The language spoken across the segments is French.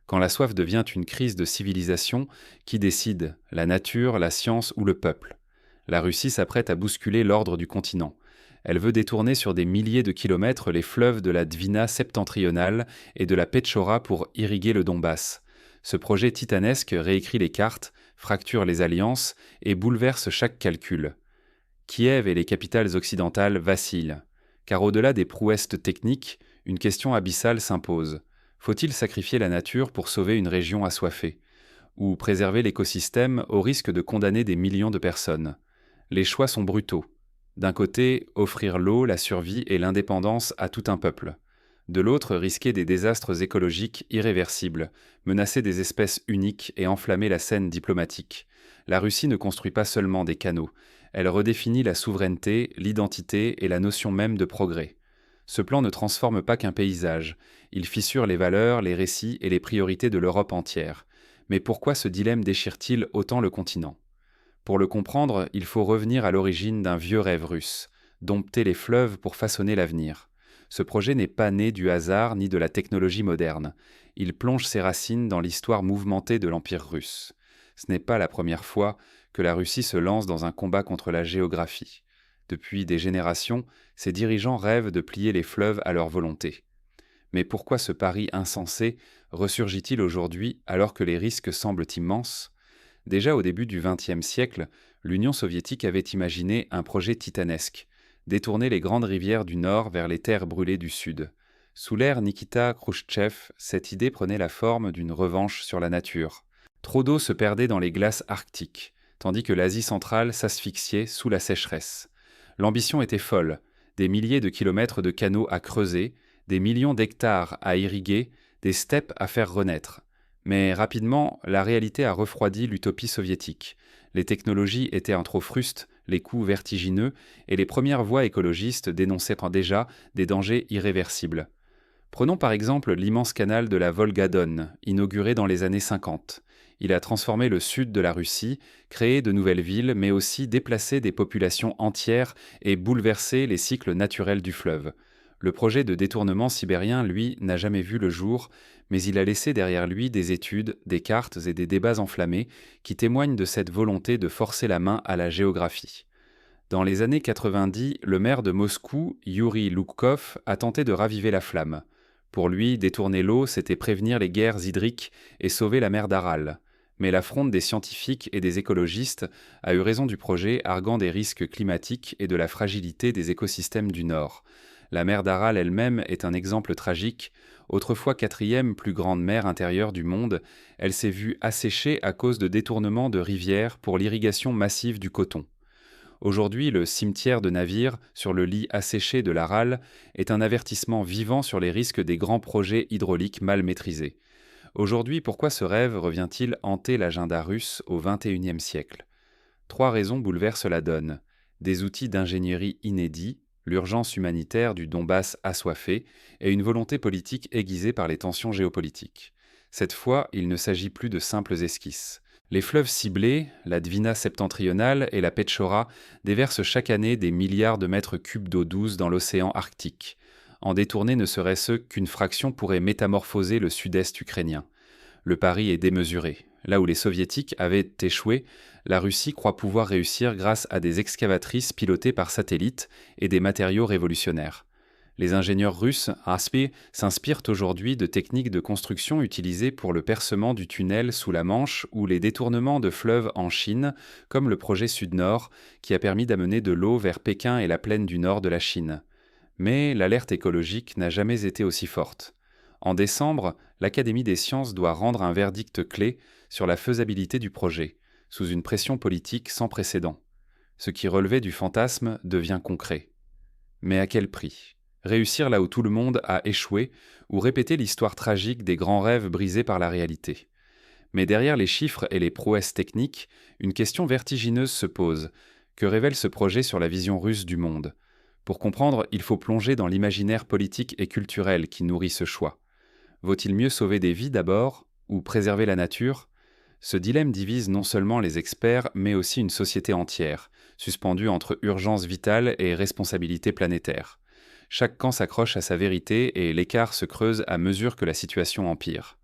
Quand la soif devient une crise de civilisation, qui décide? La nature, la science ou le peuple? La Russie s'apprête à bousculer l'ordre du continent. Elle veut détourner sur des milliers de kilomètres les fleuves de la Dvina septentrionale et de la Petchora pour irriguer le Donbass. Ce projet titanesque réécrit les cartes, fracture les alliances et bouleverse chaque calcul. Kiev et les capitales occidentales vacillent. Car au-delà des prouesses techniques, une question abyssale s'impose. Faut-il sacrifier la nature pour sauver une région assoiffée? Ou préserver l'écosystème au risque de condamner des millions de personnes? Les choix sont brutaux. D'un côté, offrir l'eau, la survie et l'indépendance à tout un peuple. De l'autre, risquer des désastres écologiques irréversibles, menacer des espèces uniques et enflammer la scène diplomatique. La Russie ne construit pas seulement des canaux, elle redéfinit la souveraineté, l'identité et la notion même de progrès. Ce plan ne transforme pas qu'un paysage, il fissure les valeurs, les récits et les priorités de l'Europe entière. Mais pourquoi ce dilemme déchire-t-il autant le continent? Pour le comprendre, il faut revenir à l'origine d'un vieux rêve russe, dompter les fleuves pour façonner l'avenir. Ce projet n'est pas né du hasard ni de la technologie moderne. Il plonge ses racines dans l'histoire mouvementée de l'Empire russe. Ce n'est pas la première fois que la Russie se lance dans un combat contre la géographie. Depuis des générations, ses dirigeants rêvent de plier les fleuves à leur volonté. Mais pourquoi ce pari insensé ressurgit-il aujourd'hui alors que les risques semblent immenses? Déjà au début du XXe siècle, l'Union soviétique avait imaginé un projet titanesque, détourner les grandes rivières du nord vers les terres brûlées du sud. Sous l'ère Nikita Khrouchtchev, cette idée prenait la forme d'une revanche sur la nature. Trop d'eau se perdait dans les glaces arctiques, tandis que l'Asie centrale s'asphyxiait sous la sécheresse. L'ambition était folle, des milliers de kilomètres de canaux à creuser, des millions d'hectares à irriguer, des steppes à faire renaître. Mais rapidement, la réalité a refroidi l'utopie soviétique. Les technologies étaient un trop frustes, les coûts vertigineux, et les premières voix écologistes dénonçaient déjà des dangers irréversibles. Prenons par exemple l'immense canal de la Volga-Don, inauguré dans les années 50. Il a transformé le sud de la Russie, créé de nouvelles villes, mais aussi déplacé des populations entières et bouleversé les cycles naturels du fleuve. Le projet de détournement sibérien, lui, n'a jamais vu le jour, mais il a laissé derrière lui des études, des cartes et des débats enflammés qui témoignent de cette volonté de forcer la main à la géographie. Dans les années 90, le maire de Moscou, Yuri Loukov, a tenté de raviver la flamme. Pour lui, détourner l'eau, c'était prévenir les guerres hydriques et sauver la mer d'Aral. Mais la fronde des scientifiques et des écologistes a eu raison du projet, arguant des risques climatiques et de la fragilité des écosystèmes du Nord. La mer d'Aral elle-même est un exemple tragique. Autrefois quatrième plus grande mer intérieure du monde, elle s'est vue asséchée à cause de détournements de rivières pour l'irrigation massive du coton. Aujourd'hui, le cimetière de navires sur le lit asséché de l'Aral est un avertissement vivant sur les risques des grands projets hydrauliques mal maîtrisés. Aujourd'hui, pourquoi ce rêve revient-il hanter l'agenda russe au XXIe siècle? Trois raisons bouleversent la donne. Des outils d'ingénierie inédits, l'urgence humanitaire du Donbass assoiffé et une volonté politique aiguisée par les tensions géopolitiques. Cette fois, il ne s'agit plus de simples esquisses. Les fleuves ciblés, la Dvina septentrionale et la Petchora, déversent chaque année des milliards de mètres cubes d'eau douce dans l'océan Arctique. En détourner ne serait-ce qu'une fraction pourrait métamorphoser le sud-est ukrainien. Le pari est démesuré. Là où les soviétiques avaient échoué, la Russie croit pouvoir réussir grâce à des excavatrices pilotées par satellite et des matériaux révolutionnaires. Les ingénieurs russes, ASPI, s'inspirent aujourd'hui de techniques de construction utilisées pour le percement du tunnel sous la Manche ou les détournements de fleuves en Chine, comme le projet Sud-Nord, qui a permis d'amener de l'eau vers Pékin et la plaine du nord de la Chine. Mais l'alerte écologique n'a jamais été aussi forte. En décembre, l'Académie des sciences doit rendre un verdict clé sur la faisabilité du projet, sous une pression politique sans précédent. Ce qui relevait du fantasme devient concret. Mais à quel prix? Réussir là où tout le monde a échoué ou répéter l'histoire tragique des grands rêves brisés par la réalité? Mais derrière les chiffres et les prouesses techniques, une question vertigineuse se pose. Que révèle ce projet sur la vision russe du monde? Pour comprendre, il faut plonger dans l'imaginaire politique et culturel qui nourrit ce choix. Vaut-il mieux sauver des vies d'abord ou préserver la nature? Ce dilemme divise non seulement les experts, mais aussi une société entière, suspendue entre urgence vitale et responsabilité planétaire. Chaque camp s'accroche à sa vérité et l'écart se creuse à mesure que la situation empire.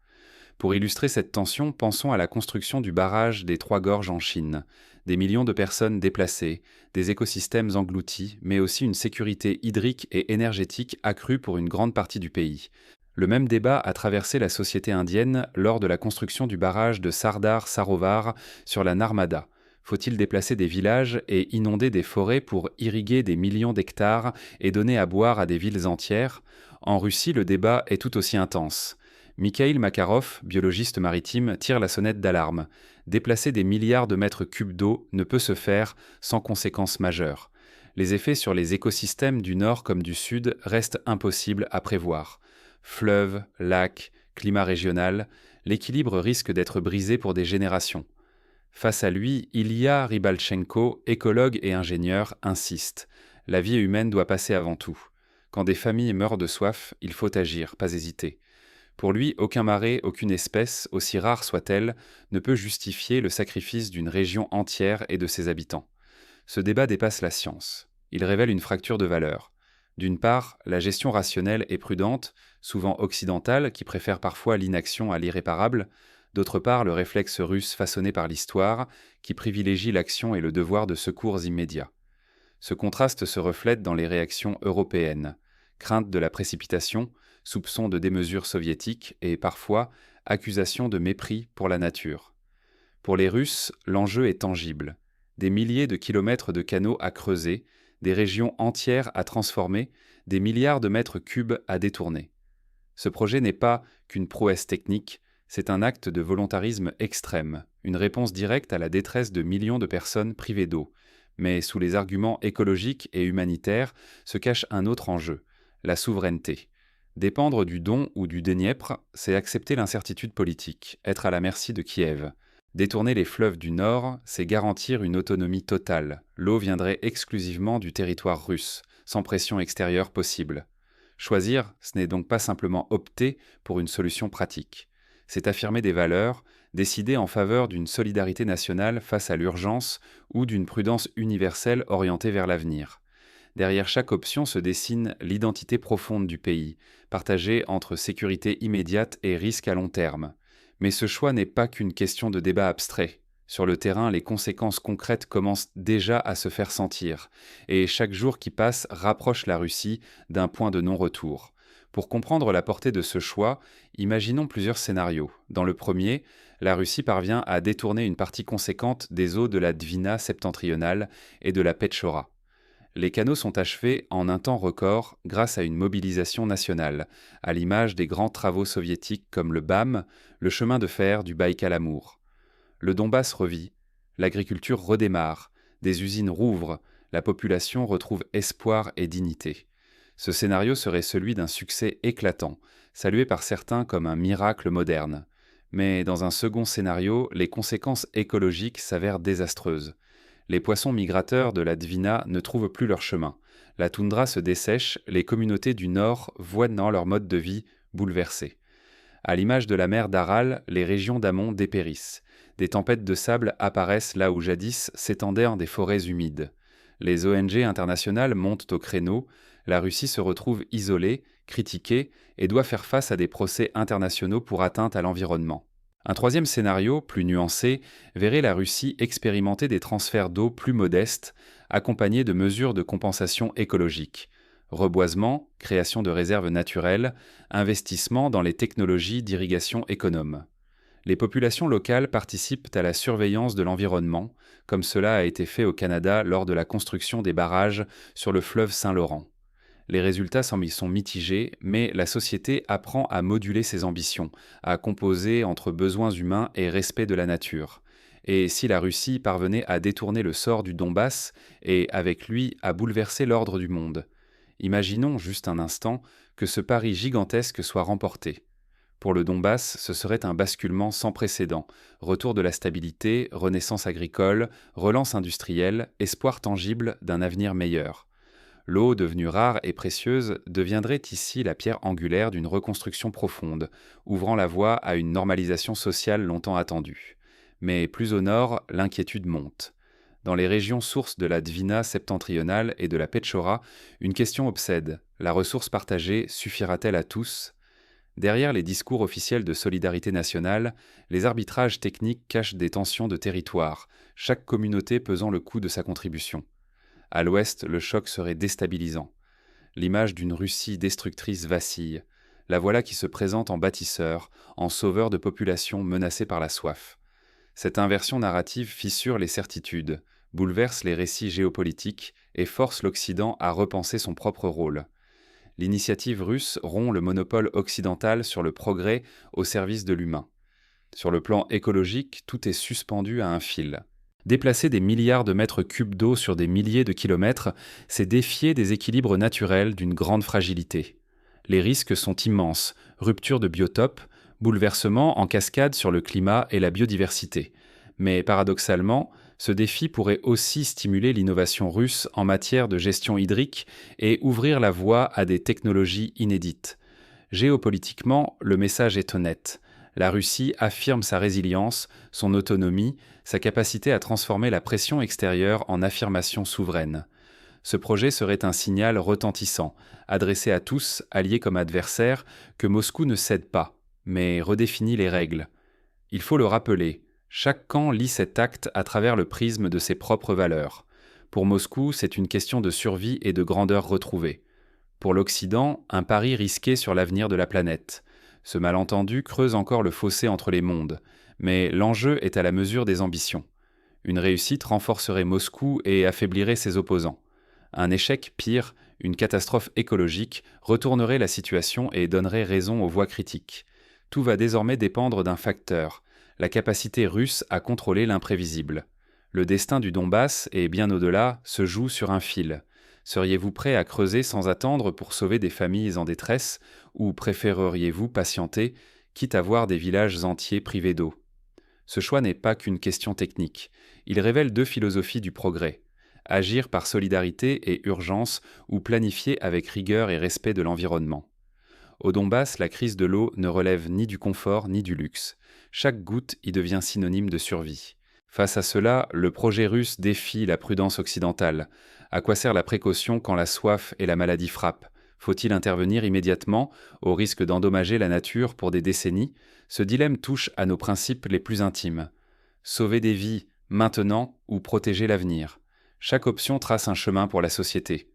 Pour illustrer cette tension, pensons à la construction du barrage des Trois Gorges en Chine. Des millions de personnes déplacées, des écosystèmes engloutis, mais aussi une sécurité hydrique et énergétique accrue pour une grande partie du pays. Le même débat a traversé la société indienne lors de la construction du barrage de Sardar Sarovar sur la Narmada. Faut-il déplacer des villages et inonder des forêts pour irriguer des millions d'hectares et donner à boire à des villes entières? En Russie, le débat est tout aussi intense. Mikhail Makarov, biologiste maritime, tire la sonnette d'alarme. Déplacer des milliards de mètres cubes d'eau ne peut se faire sans conséquences majeures. Les effets sur les écosystèmes du nord comme du sud restent impossibles à prévoir. Fleuves, lacs, climat régional, l'équilibre risque d'être brisé pour des générations. Face à lui, Ilya Rybalchenko, écologue et ingénieur, insiste. La vie humaine doit passer avant tout. Quand des familles meurent de soif, il faut agir, pas hésiter. Pour lui, aucun marais, aucune espèce, aussi rare soit-elle, ne peut justifier le sacrifice d'une région entière et de ses habitants. Ce débat dépasse la science. Il révèle une fracture de valeurs. D'une part, la gestion rationnelle et prudente, souvent occidentale, qui préfère parfois l'inaction à l'irréparable. D'autre part, le réflexe russe façonné par l'histoire, qui privilégie l'action et le devoir de secours immédiats. Ce contraste se reflète dans les réactions européennes. Crainte de la précipitation, soupçon de démesure soviétique et, parfois, accusation de mépris pour la nature. Pour les Russes, l'enjeu est tangible. Des milliers de kilomètres de canaux à creuser, des régions entières à transformer, des milliards de mètres cubes à détourner. Ce projet n'est pas qu'une prouesse technique, c'est un acte de volontarisme extrême, une réponse directe à la détresse de millions de personnes privées d'eau. Mais sous les arguments écologiques et humanitaires se cache un autre enjeu, la souveraineté. Dépendre du Don ou du Dniepr, c'est accepter l'incertitude politique, être à la merci de Kiev. Détourner les fleuves du Nord, c'est garantir une autonomie totale. L'eau viendrait exclusivement du territoire russe, sans pression extérieure possible. Choisir, ce n'est donc pas simplement opter pour une solution pratique. C'est affirmer des valeurs, décider en faveur d'une solidarité nationale face à l'urgence ou d'une prudence universelle orientée vers l'avenir. Derrière chaque option se dessine l'identité profonde du pays, partagée entre sécurité immédiate et risque à long terme. Mais ce choix n'est pas qu'une question de débat abstrait. Sur le terrain, les conséquences concrètes commencent déjà à se faire sentir, et chaque jour qui passe rapproche la Russie d'un point de non-retour. Pour comprendre la portée de ce choix, imaginons plusieurs scénarios. Dans le premier, la Russie parvient à détourner une partie conséquente des eaux de la Dvina septentrionale et de la Petchora. Les canaux sont achevés en un temps record grâce à une mobilisation nationale, à l'image des grands travaux soviétiques comme le BAM, le chemin de fer du Baïkal-Amour. Le Donbass revit, l'agriculture redémarre, des usines rouvrent, la population retrouve espoir et dignité. Ce scénario serait celui d'un succès éclatant, salué par certains comme un miracle moderne. Mais dans un second scénario, les conséquences écologiques s'avèrent désastreuses. Les poissons migrateurs de la Dvina ne trouvent plus leur chemin. La toundra se dessèche, les communautés du Nord voient leur mode de vie bouleversé. À l'image de la mer d'Aral, les régions d'amont dépérissent. Des tempêtes de sable apparaissent là où jadis s'étendaient des forêts humides. Les ONG internationales montent au créneau, la Russie se retrouve isolée, critiquée et doit faire face à des procès internationaux pour atteinte à l'environnement. Un troisième scénario, plus nuancé, verrait la Russie expérimenter des transferts d'eau plus modestes, accompagnés de mesures de compensation écologique. Reboisement, création de réserves naturelles, investissement dans les technologies d'irrigation économe. Les populations locales participent à la surveillance de l'environnement, comme cela a été fait au Canada lors de la construction des barrages sur le fleuve Saint-Laurent. Les résultats sont mitigés, mais la société apprend à moduler ses ambitions, à composer entre besoins humains et respect de la nature. Et si la Russie parvenait à détourner le sort du Donbass et, avec lui, à bouleverser l'ordre du monde? Imaginons juste un instant que ce pari gigantesque soit remporté. Pour le Donbass, ce serait un basculement sans précédent, retour de la stabilité, renaissance agricole, relance industrielle, espoir tangible d'un avenir meilleur. L'eau, devenue rare et précieuse, deviendrait ici la pierre angulaire d'une reconstruction profonde, ouvrant la voie à une normalisation sociale longtemps attendue. Mais plus au nord, l'inquiétude monte. Dans les régions sources de la Dvina septentrionale et de la Petchora, une question obsède. La ressource partagée suffira-t-elle à tous? Derrière les discours officiels de solidarité nationale, les arbitrages techniques cachent des tensions de territoire, chaque communauté pesant le coût de sa contribution. À l'ouest, le choc serait déstabilisant. L'image d'une Russie destructrice vacille. La voilà qui se présente en bâtisseur, en sauveur de populations menacées par la soif. Cette inversion narrative fissure les certitudes, bouleverse les récits géopolitiques et force l'Occident à repenser son propre rôle. L'initiative russe rompt le monopole occidental sur le progrès au service de l'humain. Sur le plan écologique, tout est suspendu à un fil. Déplacer des milliards de mètres cubes d'eau sur des milliers de kilomètres, c'est défier des équilibres naturels d'une grande fragilité. Les risques sont immenses, rupture de biotopes, bouleversements en cascade sur le climat et la biodiversité. Mais paradoxalement, ce défi pourrait aussi stimuler l'innovation russe en matière de gestion hydrique et ouvrir la voie à des technologies inédites. Géopolitiquement, le message est honnête. La Russie affirme sa résilience, son autonomie, sa capacité à transformer la pression extérieure en affirmation souveraine. Ce projet serait un signal retentissant, adressé à tous, alliés comme adversaires, que Moscou ne cède pas, mais redéfinit les règles. Il faut le rappeler, chaque camp lit cet acte à travers le prisme de ses propres valeurs. Pour Moscou, c'est une question de survie et de grandeur retrouvée. Pour l'Occident, un pari risqué sur l'avenir de la planète. Ce malentendu creuse encore le fossé entre les mondes, mais l'enjeu est à la mesure des ambitions. Une réussite renforcerait Moscou et affaiblirait ses opposants. Un échec, pire, une catastrophe écologique, retournerait la situation et donnerait raison aux voix critiques. Tout va désormais dépendre d'un facteur, la capacité russe à contrôler l'imprévisible. Le destin du Donbass, et bien au-delà, se joue sur un fil. Seriez-vous prêt à creuser sans attendre pour sauver des familles en détresse, ou préféreriez-vous patienter, quitte à voir des villages entiers privés d'eau ? Ce choix n'est pas qu'une question technique. Il révèle deux philosophies du progrès. Agir par solidarité et urgence ou planifier avec rigueur et respect de l'environnement. Au Donbass, la crise de l'eau ne relève ni du confort ni du luxe. Chaque goutte y devient synonyme de survie. Face à cela, le projet russe défie la prudence occidentale. À quoi sert la précaution quand la soif et la maladie frappent ? Faut-il intervenir immédiatement, au risque d'endommager la nature pour des décennies ? Ce dilemme touche à nos principes les plus intimes. Sauver des vies, maintenant, ou protéger l'avenir ? Chaque option trace un chemin pour la société.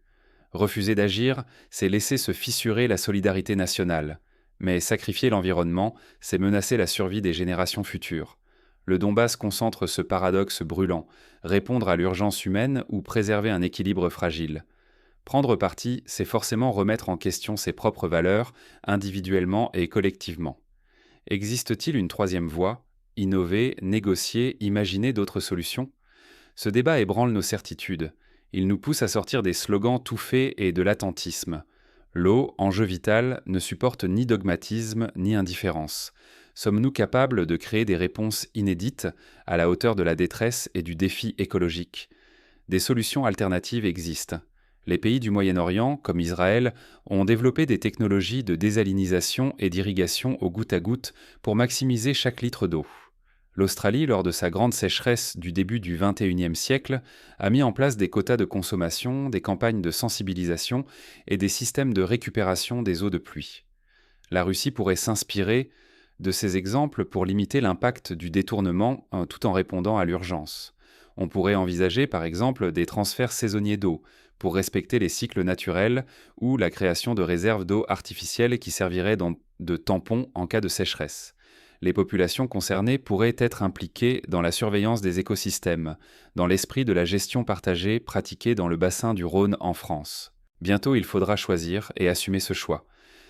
Refuser d'agir, c'est laisser se fissurer la solidarité nationale. Mais sacrifier l'environnement, c'est menacer la survie des générations futures. Le Donbass concentre ce paradoxe brûlant, répondre à l'urgence humaine ou préserver un équilibre fragile. Prendre parti, c'est forcément remettre en question ses propres valeurs, individuellement et collectivement. Existe-t-il une troisième voie ? Innover, négocier, imaginer d'autres solutions ? Ce débat ébranle nos certitudes. Il nous pousse à sortir des slogans tout faits et de l'attentisme. L'eau, enjeu vital, ne supporte ni dogmatisme ni indifférence. Sommes-nous capables de créer des réponses inédites à la hauteur de la détresse et du défi écologique ? Des solutions alternatives existent. Les pays du Moyen-Orient, comme Israël, ont développé des technologies de désalinisation et d'irrigation au goutte à goutte pour maximiser chaque litre d'eau. L'Australie, lors de sa grande sécheresse du début du XXIe siècle, a mis en place des quotas de consommation, des campagnes de sensibilisation et des systèmes de récupération des eaux de pluie. La Russie pourrait s'inspirer de ces exemples pour limiter l'impact du détournement tout en répondant à l'urgence. On pourrait envisager par exemple des transferts saisonniers d'eau pour respecter les cycles naturels ou la création de réserves d'eau artificielles qui serviraient de tampons en cas de sécheresse. Les populations concernées pourraient être impliquées dans la surveillance des écosystèmes, dans l'esprit de la gestion partagée pratiquée dans le bassin du Rhône en France. Bientôt, il faudra choisir et assumer ce choix.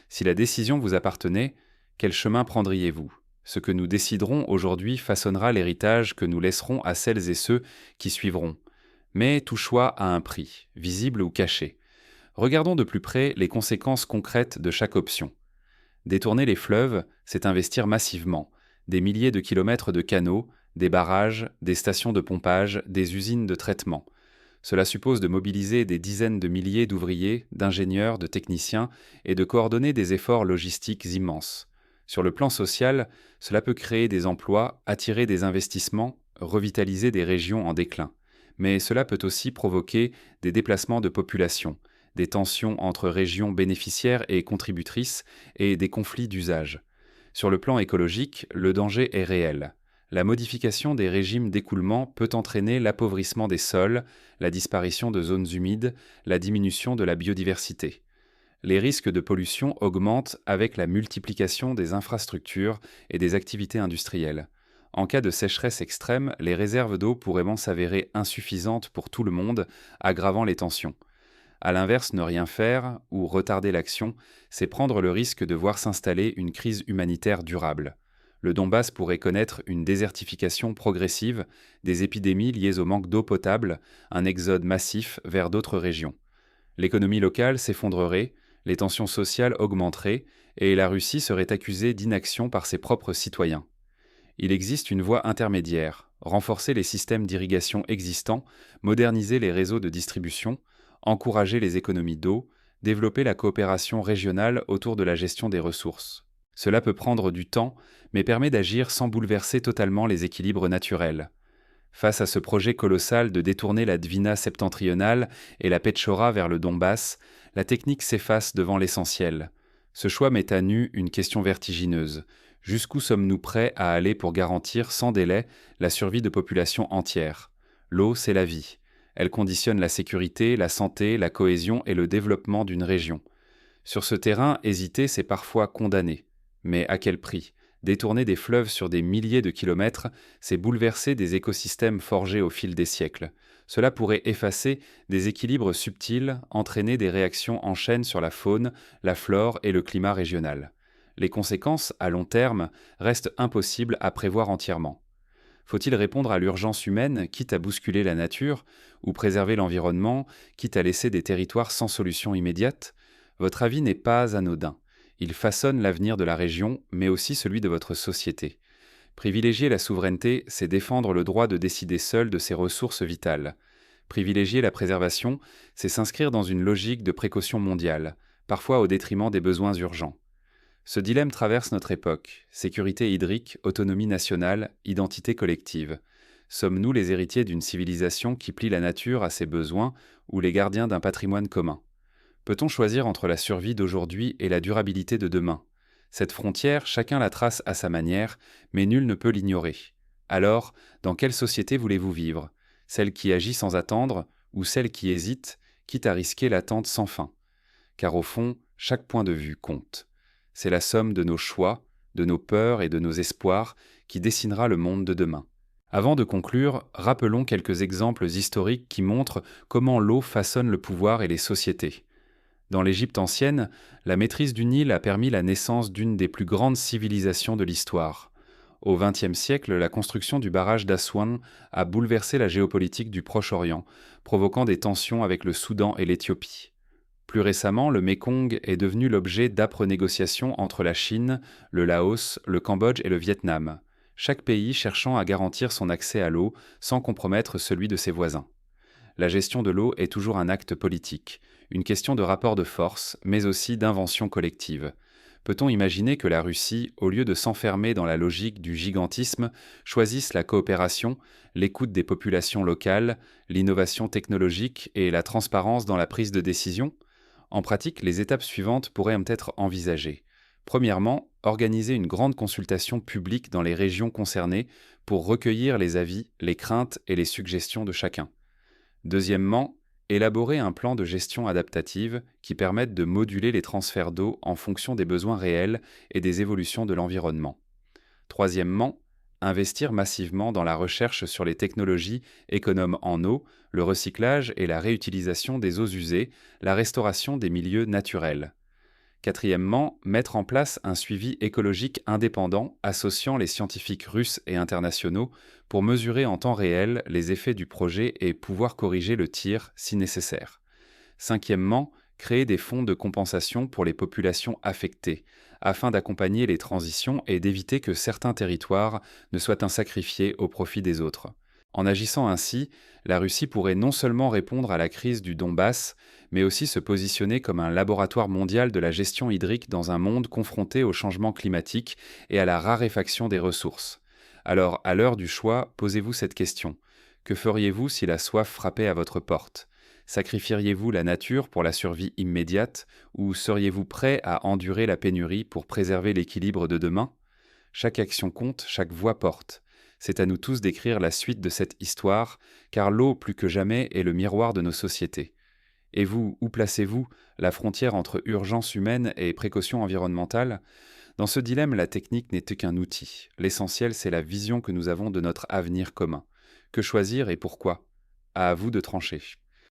Si la décision vous appartenait, quel chemin prendriez-vous ? Ce que nous déciderons aujourd'hui façonnera l'héritage que nous laisserons à celles et ceux qui suivront. Mais tout choix a un prix, visible ou caché. Regardons de plus près les conséquences concrètes de chaque option. Détourner les fleuves, c'est investir massivement. Des milliers de kilomètres de canaux, des barrages, des stations de pompage, des usines de traitement. Cela suppose de mobiliser des dizaines de milliers d'ouvriers, d'ingénieurs, de techniciens et de coordonner des efforts logistiques immenses. Sur le plan social, cela peut créer des emplois, attirer des investissements, revitaliser des régions en déclin. Mais cela peut aussi provoquer des déplacements de population, des tensions entre régions bénéficiaires et contributrices et des conflits d'usage. Sur le plan écologique, le danger est réel. La modification des régimes d'écoulement peut entraîner l'appauvrissement des sols, la disparition de zones humides, la diminution de la biodiversité. Les risques de pollution augmentent avec la multiplication des infrastructures et des activités industrielles. En cas de sécheresse extrême, les réserves d'eau pourraient même s'avérer insuffisantes pour tout le monde, aggravant les tensions. À l'inverse, ne rien faire ou retarder l'action, c'est prendre le risque de voir s'installer une crise humanitaire durable. Le Donbass pourrait connaître une désertification progressive, des épidémies liées au manque d'eau potable, un exode massif vers d'autres régions. L'économie locale s'effondrerait, les tensions sociales augmenteraient et la Russie serait accusée d'inaction par ses propres citoyens. Il existe une voie intermédiaire, renforcer les systèmes d'irrigation existants, moderniser les réseaux de distribution, encourager les économies d'eau, développer la coopération régionale autour de la gestion des ressources. Cela peut prendre du temps, mais permet d'agir sans bouleverser totalement les équilibres naturels. Face à ce projet colossal de détourner la Dvina septentrionale et la Petchora vers le Donbass, la technique s'efface devant l'essentiel. Ce choix met à nu une question vertigineuse. Jusqu'où sommes-nous prêts à aller pour garantir sans délai la survie de populations entières ? L'eau, c'est la vie. Elle conditionne la sécurité, la santé, la cohésion et le développement d'une région. Sur ce terrain, hésiter, c'est parfois condamner. Mais à quel prix ? Détourner des fleuves sur des milliers de kilomètres, c'est bouleverser des écosystèmes forgés au fil des siècles. Cela pourrait effacer des équilibres subtils, entraîner des réactions en chaîne sur la faune, la flore et le climat régional. Les conséquences, à long terme, restent impossibles à prévoir entièrement. Faut-il répondre à l'urgence humaine, quitte à bousculer la nature, ou préserver l'environnement, quitte à laisser des territoires sans solution immédiate ? Votre avis n'est pas anodin. Il façonne l'avenir de la région, mais aussi celui de votre société. Privilégier la souveraineté, c'est défendre le droit de décider seul de ses ressources vitales. Privilégier la préservation, c'est s'inscrire dans une logique de précaution mondiale, parfois au détriment des besoins urgents. Ce dilemme traverse notre époque. Sécurité hydrique, autonomie nationale, identité collective. Sommes-nous les héritiers d'une civilisation qui plie la nature à ses besoins ou les gardiens d'un patrimoine commun ? Peut-on choisir entre la survie d'aujourd'hui et la durabilité de demain ? Cette frontière, chacun la trace à sa manière, mais nul ne peut l'ignorer. Alors, dans quelle société voulez-vous vivre ? Celle qui agit sans attendre ou celle qui hésite, quitte à risquer l'attente sans fin ? Car au fond, chaque point de vue compte. C'est la somme de nos choix, de nos peurs et de nos espoirs qui dessinera le monde de demain. Avant de conclure, rappelons quelques exemples historiques qui montrent comment l'eau façonne le pouvoir et les sociétés. Dans l'Égypte ancienne, la maîtrise du Nil a permis la naissance d'une des plus grandes civilisations de l'histoire. Au XXe siècle, la construction du barrage d'Aswan a bouleversé la géopolitique du Proche-Orient, provoquant des tensions avec le Soudan et l'Éthiopie. Plus récemment, le Mékong est devenu l'objet d'âpres négociations entre la Chine, le Laos, le Cambodge et le Vietnam, chaque pays cherchant à garantir son accès à l'eau sans compromettre celui de ses voisins. La gestion de l'eau est toujours un acte politique, une question de rapport de force, mais aussi d'invention collective. Peut-on imaginer que la Russie, au lieu de s'enfermer dans la logique du gigantisme, choisisse la coopération, l'écoute des populations locales, l'innovation technologique et la transparence dans la prise de décision ? En pratique, les étapes suivantes pourraient être envisagées. Premièrement, organiser une grande consultation publique dans les régions concernées pour recueillir les avis, les craintes et les suggestions de chacun. Deuxièmement, élaborer un plan de gestion adaptative qui permette de moduler les transferts d'eau en fonction des besoins réels et des évolutions de l'environnement. Troisièmement, investir massivement dans la recherche sur les technologies économes en eau, le recyclage et la réutilisation des eaux usées, la restauration des milieux naturels. Quatrièmement, mettre en place un suivi écologique indépendant associant les scientifiques russes et internationaux pour mesurer en temps réel les effets du projet et pouvoir corriger le tir si nécessaire. Cinquièmement, créer des fonds de compensation pour les populations affectées, afin d'accompagner les transitions et d'éviter que certains territoires ne soient sacrifiés au profit des autres. En agissant ainsi, la Russie pourrait non seulement répondre à la crise du Donbass, mais aussi se positionner comme un laboratoire mondial de la gestion hydrique dans un monde confronté au changement climatique et à la raréfaction des ressources. Alors, à l'heure du choix, posez-vous cette question. Que feriez-vous si la soif frappait à votre porte ? Sacrifieriez-vous la nature pour la survie immédiate ou seriez-vous prêt à endurer la pénurie pour préserver l'équilibre de demain? Chaque action compte, chaque voix porte. C'est à nous tous d'écrire la suite de cette histoire, car l'eau, plus que jamais, est le miroir de nos sociétés. Et vous, où placez-vous la frontière entre urgence humaine et précaution environnementale? Dans ce dilemme, la technique n'était qu'un outil. L'essentiel, c'est la vision que nous avons de notre avenir commun. Que choisir et pourquoi? À vous de trancher.